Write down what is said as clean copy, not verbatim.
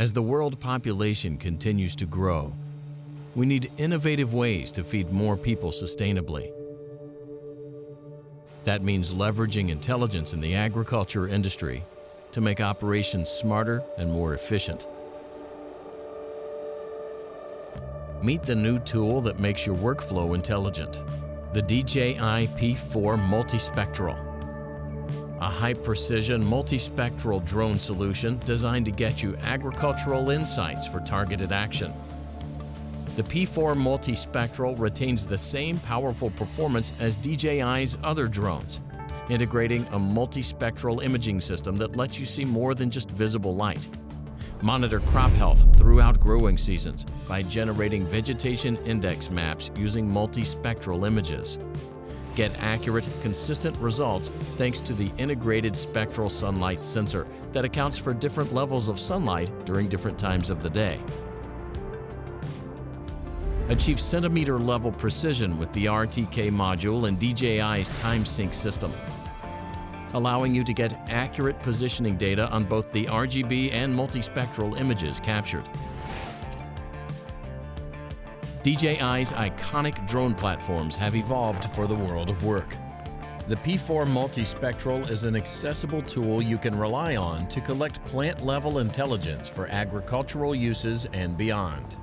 As the world population continues to grow, we need innovative ways to feed more people sustainably. That means leveraging intelligence in the agriculture industry to make operations smarter and more efficient. Meet the new tool that makes your workflow intelligent, the DJI P4 Multispectral. A high-precision multispectral drone solution designed to get you agricultural insights for targeted action. The P4 Multispectral retains the same powerful performance as DJI's other drones, integrating a multispectral imaging system that lets you see more than just visible light. Monitor crop health throughout growing seasons by generating vegetation index maps using multispectral images. Get accurate, consistent results thanks to the integrated spectral sunlight sensor that accounts for different levels of sunlight during different times of the day. Achieve centimeter-level precision with the RTK module and DJI's time sync system, allowing you to get accurate positioning data on both the RGB and multispectral images captured. DJI's iconic drone platforms have evolved for the world of work. The P4 Multispectral is an accessible tool you can rely on to collect plant-level intelligence for agricultural uses and beyond.